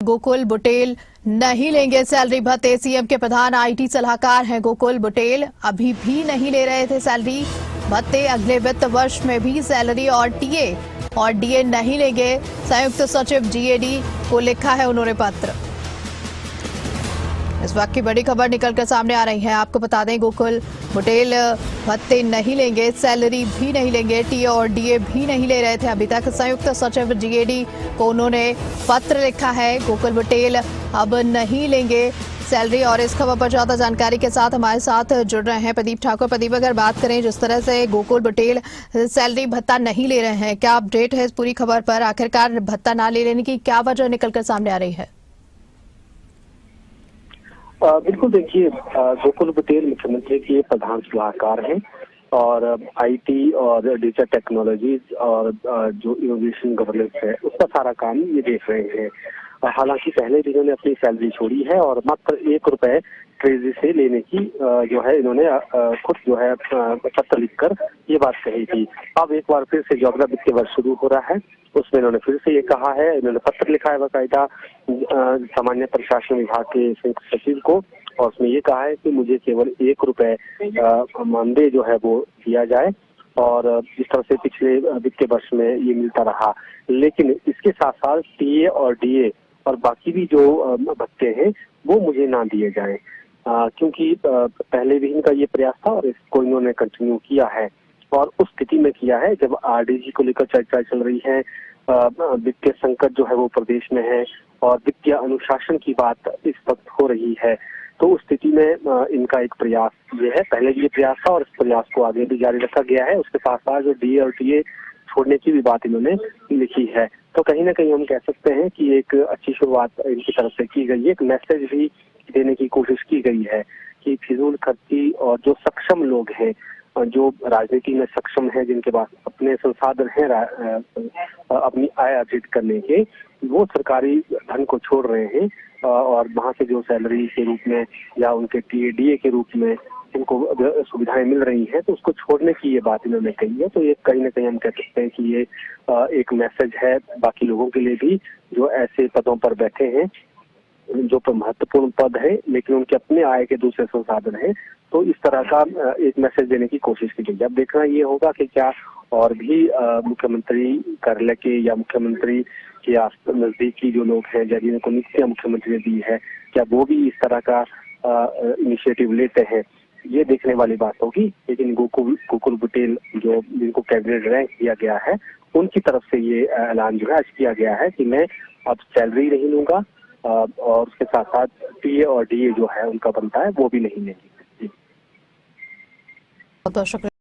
गोकुल बुटेल नहीं लेंगे सैलरी भत्ते। सीएम के प्रधान आईटी सलाहकार हैं गोकुल बुटेल, अभी भी नहीं ले रहे थे सैलरी भत्ते। अगले वित्त वर्ष में भी सैलरी और टीए और डीए नहीं लेंगे। संयुक्त सचिव जीएडी को लिखा है उन्होंने पत्र। इस वक्त की बड़ी खबर निकलकर सामने आ रही है। आपको बता दें, गोकुल बुटेल भत्ते नहीं लेंगे, सैलरी भी नहीं लेंगे, टीए और डीए भी नहीं ले रहे थे अभी तक। संयुक्त सचिव जीएडी को उन्होंने पत्र लिखा है। गोकुल बुटेल अब नहीं लेंगे सैलरी। और इस खबर पर ज्यादा जानकारी के साथ हमारे साथ जुड़ रहे हैं प्रदीप ठाकुर। प्रदीप, अगर बात करें जिस तरह से गोकुल बुटेल सैलरी भत्ता नहीं ले रहे हैं, क्या अपडेट है इस पूरी खबर पर? आखिरकार भत्ता ना ले लेने की क्या वजह निकलकर सामने आ रही है? बिल्कुल, देखिए, गोकुल बुटेल मुख्यमंत्री के प्रधान सलाहकार हैं और आईटी और डिजिटल टेक्नोलॉजीज और जो इनोवेशन गवर्नेंस है उसका सारा काम ये देख रहे हैं। हालांकि पहले भी इन्होंने अपनी सैलरी छोड़ी है और मात्र ₹1 ट्रेजरी से लेने की जो है इन्होंने खुद जो है पत्र लिखकर ये बात कही थी। अब एक बार फिर से जो अगला वित्तीय वर्ष शुरू हो रहा है उसमें इन्होंने फिर से ये कहा है। इन्होंने पत्र लिखा है बाकायदा सामान्य प्रशासन विभाग के संयुक्त सचिव को और उसमें ये कहा है कि मुझे केवल ₹1 मानदेय जो है वो दिया जाए और जिस तरह से पिछले वित्तीय वर्ष में ये मिलता रहा। लेकिन इसके साथ साथ टीए और डीए और बाकी भी जो भत्ते हैं वो मुझे ना दिए जाएं, क्योंकि पहले भी इनका ये प्रयास था और इसको इन्होंने कंटिन्यू किया है और उस स्थिति में किया है जब आरडीजी को लेकर चर्चा चल रही है। वित्तीय संकट जो है वो प्रदेश में है और वित्तीय अनुशासन की बात इस वक्त हो रही है। तो उस स्थिति में इनका एक प्रयास ये है, पहले भी ये प्रयास था और इस प्रयास को आगे भी जारी रखा गया है। उसके साथ साथ जो डीए और टीए छोड़ने की भी बात इन्होंने लिखी है। तो कहीं ना कहीं हम कह सकते हैं कि एक अच्छी शुरुआत इनकी तरफ से की गई है। एक मैसेज भी देने की कोशिश की गई है कि फिजूल खर्ची और जो सक्षम लोग हैं, जो राजनीति में सक्षम है, जिनके पास अपने संसाधन हैं अपनी आय अर्जित करने के, वो सरकारी धन को छोड़ रहे हैं और वहां से जो सैलरी के रूप में या उनके टीएडीए के रूप में इनको सुविधाएं मिल रही हैं तो उसको छोड़ने की ये बात इन्होंने कही है। तो ये कहीं ना कहीं हम कह सकते हैं कि ये एक मैसेज है बाकी लोगों के लिए भी जो ऐसे पदों पर बैठे हैं, जो महत्वपूर्ण पद है लेकिन उनके अपने आय के दूसरे संसाधन हैं। तो इस तरह का एक मैसेज देने की कोशिश की गई। अब देखना ये होगा कि क्या और भी मुख्यमंत्री कार्यालय के या मुख्यमंत्री के नजदीकी जो लोग हैं जिनको नियुक्तियां मुख्यमंत्री ने दी है, क्या वो भी इस तरह का इनिशिएटिव लेते हैं, ये देखने वाली बात होगी। लेकिन गोकुल बुटेल जो जिनको कैबिनेट रैंक दिया गया है उनकी तरफ से ये ऐलान जो है आज किया गया है कि मैं अब सैलरी नहीं लूंगा और उसके साथ साथ टीए और डीए जो है उनका बनता है वो भी नहीं लेंगे। बहुत बहुत शुक्रिया।